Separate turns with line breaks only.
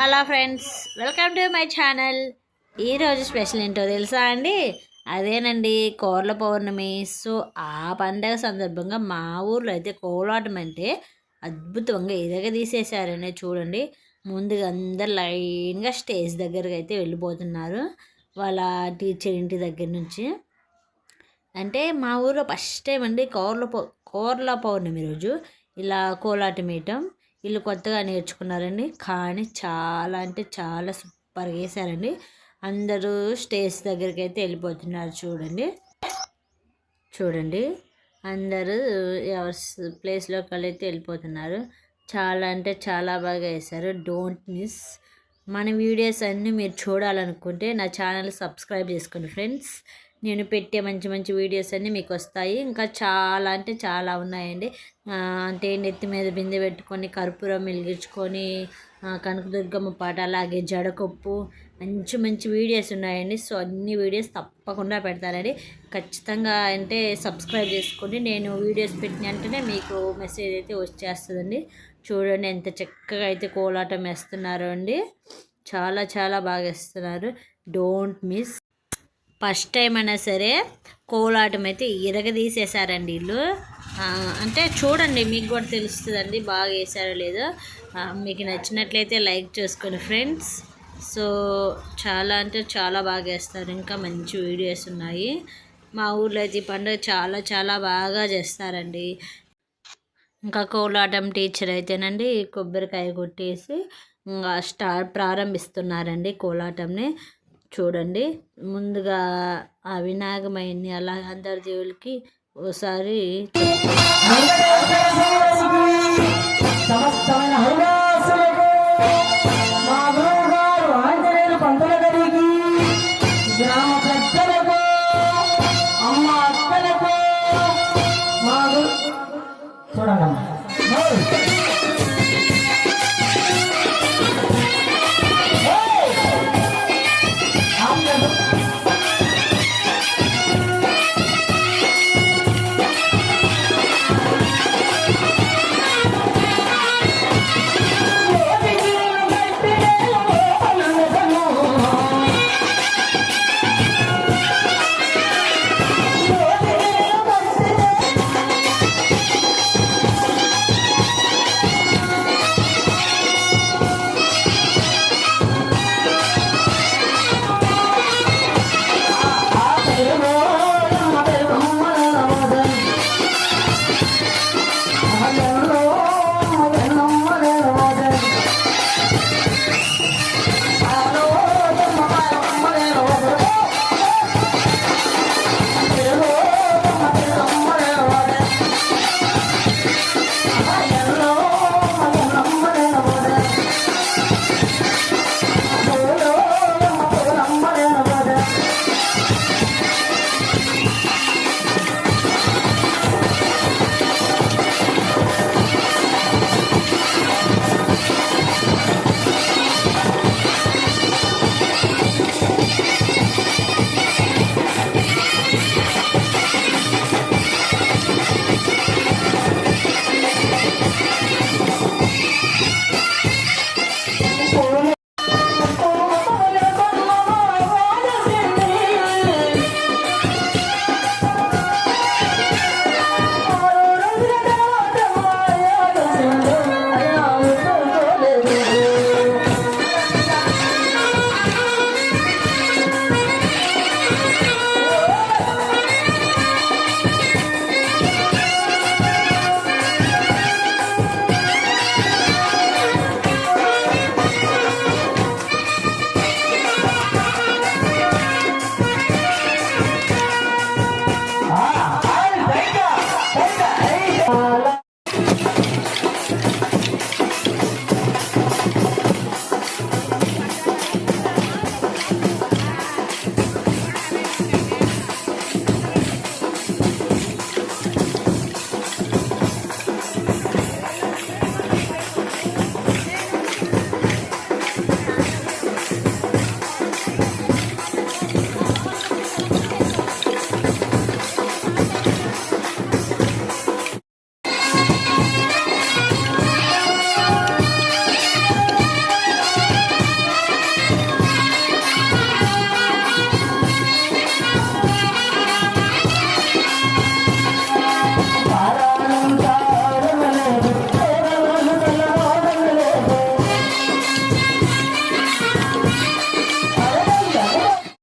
Hello friends, welcome to my channel. ఈరోజు special ఏంటో తెలుసా అండి? అదేనండి, కోర్ల పౌర్ణమి. సో ఆ పండగ సందర్భంగా మా ఊర్లో అయితే కోలాటం అంటే అద్భుతంగా ఇరగదీసేశారండి. చూడండి, ముందుగా అందరు లైన్గా స్టేజ్ దగ్గరకు అయితే వెళ్ళిపోతున్నారు వాళ్ళ టీచర్ ఇంటి దగ్గర నుంచి. అంటే మా ఊర్లో ఫస్ట్ టైం అండి కోర్ల పౌర్ణమి రోజు ఇలా కోలాటం వేయటం. వీళ్ళు కొత్తగా నేర్చుకున్నారండి, కానీ చాలా అంటే చాలా సూపర్గా వేశారండి. అందరూ స్టేజ్ దగ్గరికి అయితే వెళ్ళిపోతున్నారు. చూడండి చూడండి, అందరూ ఎవరి ప్లేస్లోకి అయితే వెళ్ళిపోతున్నారు. చాలా అంటే చాలా బాగా వేశారు. Don't miss. మన వీడియోస్ అన్నీ మీరు చూడాలనుకుంటే నా ఛానల్ సబ్స్క్రైబ్ చేసుకోండి ఫ్రెండ్స్. నేను పెట్టే మంచి మంచి వీడియోస్ అన్నీ మీకు వస్తాయి. ఇంకా చాలా అంటే చాలా ఉన్నాయండి. అంటే నెత్తి మీద బిందె పెట్టుకొని కర్పూరం వెలిగించుకొని కనకదుర్గమ్మ పాట, అలాగే జడకొప్పు, మంచి మంచి వీడియోస్ ఉన్నాయండి. సో అన్ని వీడియోస్ తప్పకుండా పెడతానండి. ఖచ్చితంగా అంటే సబ్స్క్రైబ్ చేసుకోండి. నేను వీడియోస్ పెట్టిన వెంటనే మీకు మెసేజ్ అయితే వచ్చేస్తుందండి. చూడండి ఎంత చక్కగా అయితే కోలాటం వేస్తున్నారు అండి. చాలా చాలా బాగా వేస్తున్నారు. Don't miss. ఫస్ట్ టైం అయినా సరే కోలాటం అయితే ఇరగదీసేశారండి వీళ్ళు. అంటే చూడండి, మీకు కూడా తెలుస్తుందండి బాగా వేసారో లేదో. మీకు నచ్చినట్లయితే లైక్ చేసుకోండి ఫ్రెండ్స్. సో చాలా అంటే చాలా బాగా వేస్తారు. ఇంకా మంచి వీడియోస్ ఉన్నాయి. మా ఊర్లో అయితే ఈ పండుగ చాలా చాలా బాగా చేస్తారండి. ఇంకా కోలాటం టీచర్ అయితేనండి కొబ్బరికాయ కొట్టేసి ఇంకా ప్రారంభిస్తున్నారండి కోలాటంని. చూడండి, ముందుగా ఆ వినాయకమైని అలా అందరి దేవులకి ఓసారి సమస్తమైన